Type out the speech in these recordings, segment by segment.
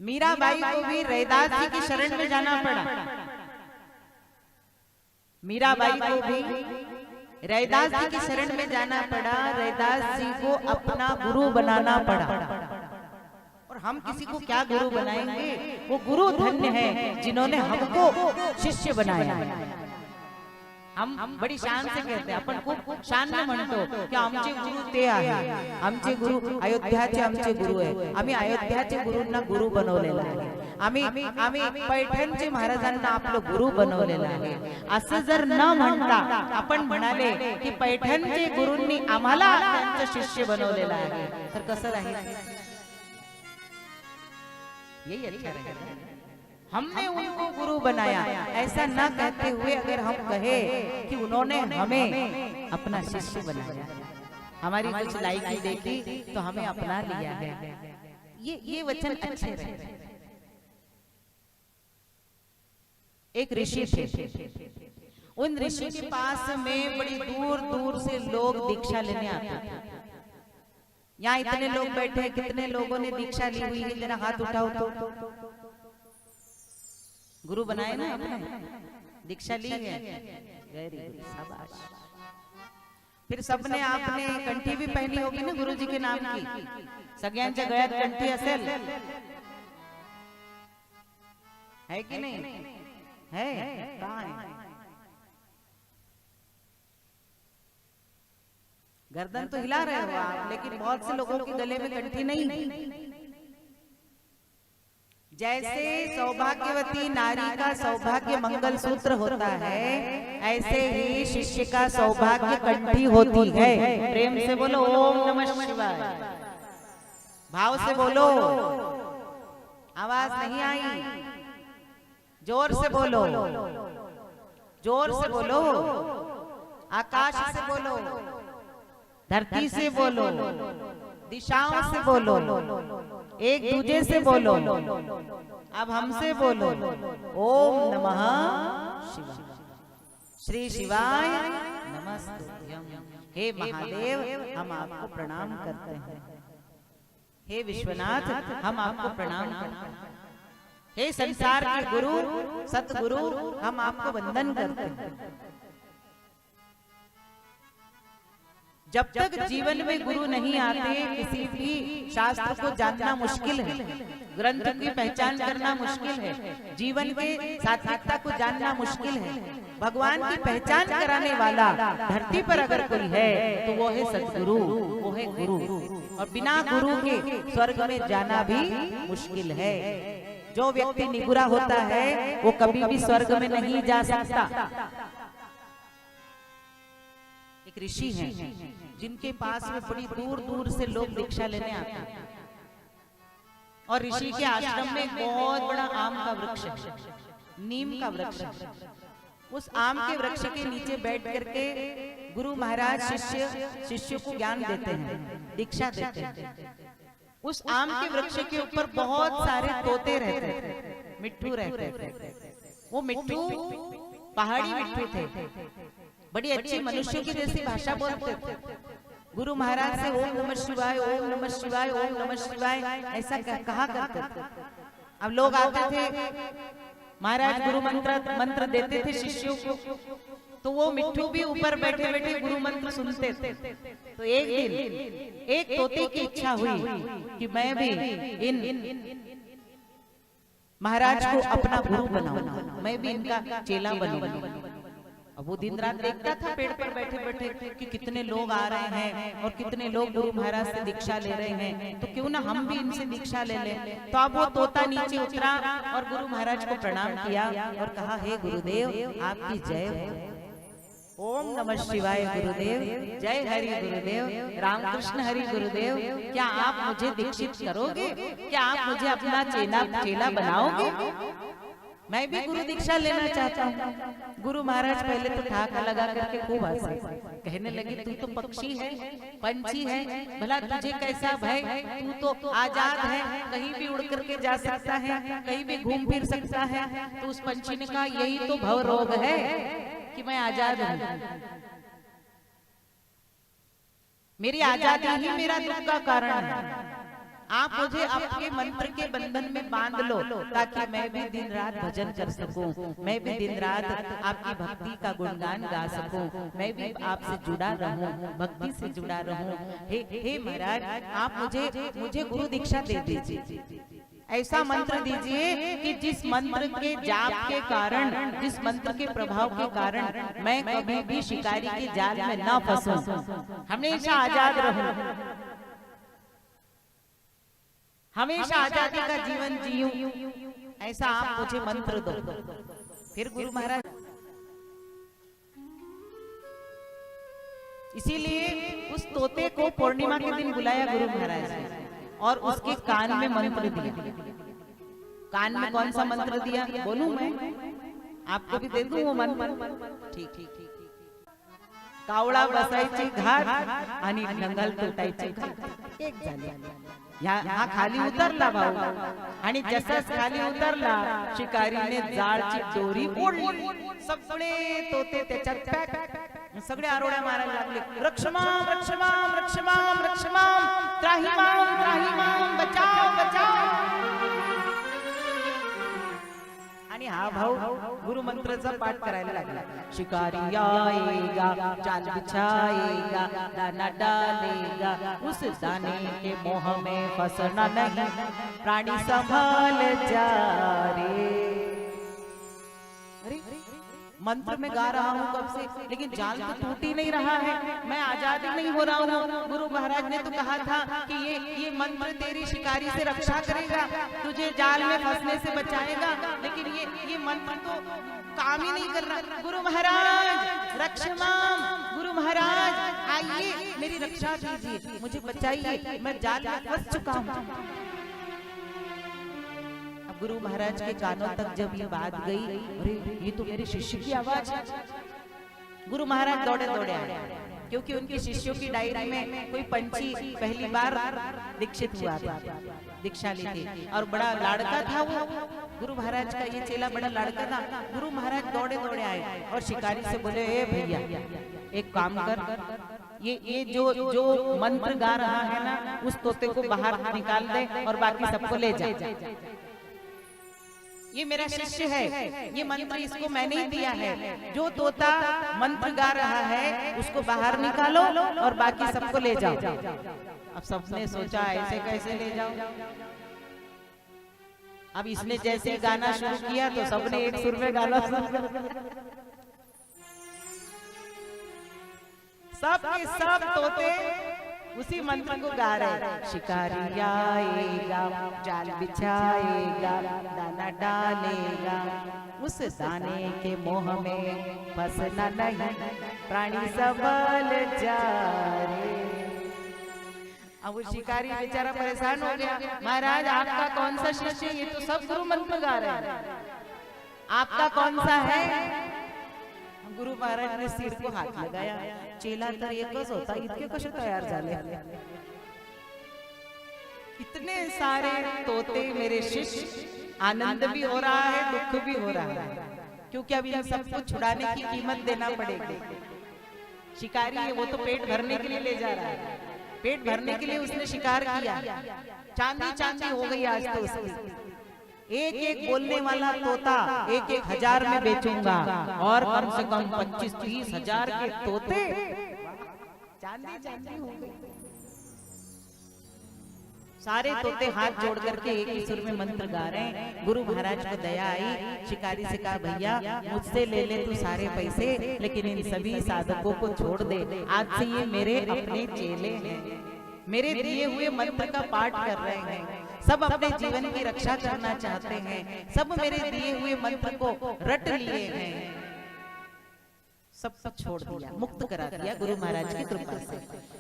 मीराबाई को भी रैदास जी की शरण में जाना पड़ा। मीराबाई को भी रैदास जी की शरण में जाना पड़ा। रैदास जी को अपना गुरु बनाना पड़ा। और हम किसी को क्या गुरु बनाएंगे? वो गुरु धन्य है जिन्होंने हमको शिष्य बनाया। हम बड़ी शान से कहते हैं, आपण खूप शान ने म्हणतो की आमचे गुरु ते आहे, आमचे गुरु अयोध्याचे आमचे गुरु आहे, आम्ही अयोध्याचे गुरूंना गुरु बनवलेला आहे, आम्ही पैठणचे महाराजांना आपलं गुरु बनवलेलं आहे। असं जर न म्हणता आपण म्हणाले की पैठणचे गुरूंनी आम्हाला त्यांचं शिष्य बनवलेलं आहे, तर कसं राहील? यही अच्छा रहेगा। हमने उनको गुरु बनाया, ऐसा न कहते हुए अगर हम कहे कि उन्होंने हमें अपना शिष्य बनाया, हमारी कुछ लायकी देखी तो हमें अपना लिया है, ये वचन अच्छे रहे। एक ऋषि थे, उन ऋषि के पास में बड़ी दूर दूर से लोग दीक्षा लेने आते थे। यहाँ इतने लोग बैठे हैं, कितने लोगों ने दीक्षा ली हुई है? जरा हाथ उठाओ तो। गुरु बनाए ना आपने, दीक्षा ली है, वेरी गुड, शाबाश। फिर सबने आपने कंठी भी पहनी होगी ना गुरु जी के नाम की, सगळ्यांच्या गळ्यात कंठी असेल, है कि नहीं? है, कहाँ है? गर्दन तो हिला रहे हो आप, लेकिन बहुत से लोगों के गले में कंठी नहीं। जैसे सौभाग्यवती नारी का सौभाग्य मंगल सूत्र होता है, ऐसे ही शिष्य का सौभाग्य कंठी होती है। प्रेम से बोलो ओम नमः शिवाय, भाव से बोलो, आवाज नहीं आई, जोर से बोलो, जोर से बोलो, आकाश से बोलो, धरती से बोलो, दिशाओं से बोलो, एक दूजे से बोलो, अब हमसे बोलो, ओम नमः शिवाय, श्री शिवाय नमस्तुभ्यं। हे महादेव, हम आपको प्रणाम करते हैं। हे विश्वनाथ, हम आपको प्रणाम करते हैं। हे संसार के गुरु सतगुरु, हम आपको वंदन करते हैं। जब तक जीवन में गुरु नहीं आते, किसी भी शास्त्र को जानना मुश्किल है, ग्रंथ की पहचान करना मुश्किल है, जीवन के सात्विकता को जानना मुश्किल है। भगवान की पहचान कराने वाला धरती पर अगर कोई है तो वो है सतगुरु, वो है गुरु। और बिना गुरु के स्वर्ग में जाना भी मुश्किल है। जो व्यक्ति निगुरा होता है वो कभी भी स्वर्ग में नहीं जा सकता। एक ऋषि हैं जिनके पास में बड़ी दूर दूर से लोग दीक्षा लेने आते हैं, और ऋषि के आश्रम में एक बहुत बड़ा आम का वृक्ष है, नीम का वृक्ष है। उस आम के वृक्ष के नीचे बैठ करके गुरु महाराज शिष्य को ज्ञान देते हैं, दीक्षा देते हैं। उस आम के वृक्ष के ऊपर बहुत सारे तोते रहते थे, मिट्ठू रहते थे। वो मिट्ठू पहाड़ी मिट्ठू थे, बड़ी अच्छी मनुष्य की जैसी भाषा बोलते थे। गुरु महाराज से ओम नमः शिवाय, ओम नमः शिवाय, ओम नमः शिवाय ऐसा कहा करते थे। अब लोग आते थे, महाराज गुरु मंत्र देते थे शिष्यों को, तो वो मिट्ठू भी ऊपर बैठे बैठे गुरु मंत्र सुनते थे। तो एक दिन एक तोते की इच्छा हुई कि मैं भी इन महाराज को अपना गुरु बनाऊं, मैं भी इनका चेला बनूं। अब वो दिन रात देखता था पेड़ पर बैठे बैठे कि कितने लोग आ रहे हैं और कितने लोग गुरु महाराज से दीक्षा ले रहे हैं, तो क्यों ना हम भी इनसे दीक्षा ले लें। तो अब वो तोता नीचे उतरा और गुरु महाराज को प्रणाम किया और कहा, हे गुरुदेव आपकी जय हो, ओम नमः शिवाय गुरुदेव, जय हरि गुरुदेव, रामकृष्ण हरि गुरुदेव, क्या आप मुझे दीक्षित करोगे? क्या आप मुझे अपना चेला बनाओगे? मैं भी गुरु दीक्षा लेना चाहता हूँ। गुरु महाराज पहले तो ठाका लगा करके खूब हंसे, कहने लगे तू तो पक्षी है, पंछी है, भला तुझे कैसा भय? तू तो आजाद है, कहीं भी उड़ करके जा सकता है, कहीं भी घूम फिर सकता है। तो उस पंछी ने कहा, यही तो भव रोग है कि मैं आजाद हूँ, मेरी आजादी ही मेरा दुख का कारण है। आप मुझे आपके मंत्र के बंधन में बांध लो, ताकि मैं भी दिन रात भजन कर सकूं, मैं भी दिन रात आपकी भक्ति का गुणगान गा सकूं, मैं भी आपसे जुड़ा रहूं, भक्ति से जुड़ा रहूं। हे महाराज, आप मुझे गुरु दीक्षा दे दीजिए। ऐसा मंत्र दीजिए कि जिस मंत्र के जाप के कारण, जिस मंत्र के प्रभाव के कारण मैं कभी भी शिकारी के जाल में न फंसूं, हमेशा आजाद रहूं, हमेशा आजादी का जीवन जीऊं। ऐसा आप मुझे मंत्र दो। फिर गुरु महाराज, इसीलिए उस तोते को पूर्णिमा के दिन बुलाया गुरु महाराज ने और उसके कान में मंत्र दिया। कान में कौन सा मंत्र दिया बोलूं मैं? आपको भी दे दूं वो मंत्र? ठीक। कावळा बसायची घाट आणि नंगल तुटायची घाट एक झाली। हा खाली उतरला भाऊ, आणि जसाच खाली उतरला शिकारीने जाळची दोरी ओढली, सगळे तोते त्याच्यात पॅक, सगळे आरोड्या मारायला लागले, रक्षमाम रक्षमाम रक्षमाम रक्षमाम, त्राहिमाम त्राहिमाम, बचाव बचाव। आणि हा भाऊ गुरु मंत्राचा पाठ करायला लागला। शिकारी आएगा, जाल बिछाएगा, दाना डालेगा, उस दाने के मोह में फंसना नहीं, प्राणी संभाल जा रे। मंत्र में गा रहा हूँ कब से, लेकिन जाल तो टूट ही नहीं रहा है, मैं आजाद ही नहीं हो रहा हूँ। गुरु महाराज ने तो कहा था कि ये मंत्र तेरी शिकारी से रक्षा करेगा, तुझे जाल में फंसने से बचाएगा, लेकिन ये मंत्र तो काम ही नहीं कर रहा। गुरु महाराज रक्षमाम, गुरु महाराज आइए मेरी रक्षा कीजिए, मुझे बचाइए, मैं जाल में फंस चुका हूँ। गुरु महाराज के कानों तक जब ये बात गई, अरे ये तो मेरे शिष्य की आवाज है। गुरु महाराज दौड़े दौड़े आए, क्योंकि उनके शिष्यों की डायरी में कोई पंछी पहली बार दीक्षित हुआ था, दीक्षा ली थी, और बड़ा लाड़का था वो। गुरु महाराज का ये चेला बड़ा लाड़का था। गुरु महाराज दौड़े दौड़े आए और शिकारी से बोले, ए भैया एक काम कर, ये जो मंत्र गा रहा है ना, उस तोते को बाहर निकाल दे और बाकी सबको ले जा। ये मेरा शिष्य है, ये मंत्र इसको मैंने ही दिया है। जो तोता मंत्र गा रहा है उसको बाहर निकालो और बाकी सबको ले जाओ। अब सबने सोचा ऐसे कैसे ले जाओ? अब इसने जैसे गाना शुरू किया तो सबने एक सुर में गाना शुरू कर दिया। सब के सब तोते उसी मंत्र को गा रहे। शिकारी आएगा, जाल बिछाएगा, दाना डालेगा, उस दाने के मोह में फंसना नहीं, प्राणी संभल जा रे। अब वो शिकारी बेचारा परेशान हो गया, महाराज आपका कौन सा शिष्य? ये तो सब गुरु मंत्र गा रहे हैं, आपका कौन सा है? गुरु महाराज ने सिर को हाथ लगाया, चेला तर एकच होता, इतके कसे तयार झाले? इतने सारे तोते मेरे शिष्य, आनंद भी हो रहा है, दुख भी हो रहा है, क्योंकि अभी इन सबको छुड़ाने की कीमत देना पड़ेगी। शिकारी है वो तो पेट भरने के लिए ले जा रहा है, पेट भरने के लिए उसने शिकार किया। चांदी चांदी हो गई आज तो उसकी। एक एक बोलने वाला तोता 1-1 में बेचूंगा, और कम से कम 25-30 हजार के तोते चांदी चांदी हो गई। सारे तोते हाथ जोड़ करके एक ही सुर में मंत्र गा रहे हैं। गुरु महाराज को दया आई, शिकारी से कहा, भैया मुझसे ले ले तू सारे पैसे, लेकिन इन सभी साधकों को छोड़ दे, आज से ये मेरे अपने चेले हैं, मेरे दिए हुए मंत्र का पाठ कर रहे हैं, सब अपने जीवन की रक्षा करना चाहते हैं, सब मेरे दिए हुए मंत्र को रट लिए हैं। सब छोड़ दिया, मुक्त करा दिया गुरु महाराज की कृपा से।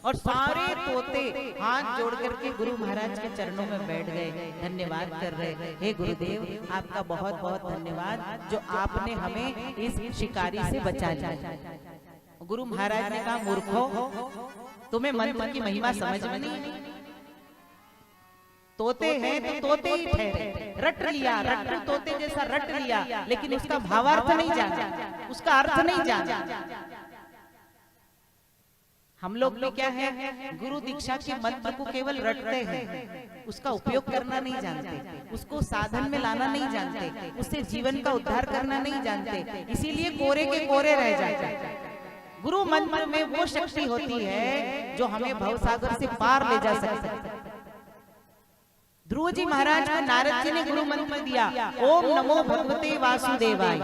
और सारे तोते हाथ जोड़ करके गुरु महाराज के चरणों में बैठ गए, धन्यवाद कर रहे। हे गुरुदेव, आपका बहुत बहुत धन्यवाद जो आपने हमें इस शिकारी से बचा लिया। गुरु महाराज ने कहा, मूर्खो, तुम्हें मंत्र की महिमा समझ में नहीं। तोते हैं तो तोते ही ठहरे, रट लिया, रट्टू तोते जैसा रट लिया, लेकिन उसका भावार्थ नहीं जाना, उसका अर्थ नहीं जाना। हम लोग भी क्या है, गुरु दीक्षा के मंत्र को केवल रटते हैं, उसका उपयोग करना नहीं जानते, उसको साधन में लाना नहीं जानते, उससे जीवन का उद्धार करना नहीं जानते, इसीलिए कोरे के कोरे रह जाते हैं। गुरु मंत्र में वो शक्ति होती है जो हमें भवसागर से पार ले जा सकती है। ध्रुव जी महाराज को नारद जी ने गुरु मंत्र दिया, ओम नमो भगवते वासुदेवाय,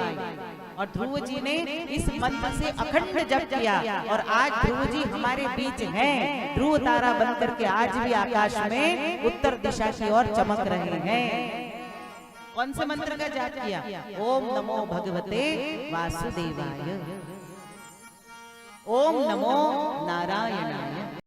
और ध्रुव जी ने इस मंत्र से अखंड जप किया, और आज ध्रुव जी हमारे बीच हैं, ध्रुव तारा बनकर के आज भी आकाश में उत्तर दिशा की ओर चमक रहे हैं। कौन से मंत्र का जाप किया? ओम नमो भगवते वासुदेवाय, ओम नमो नारायणाय।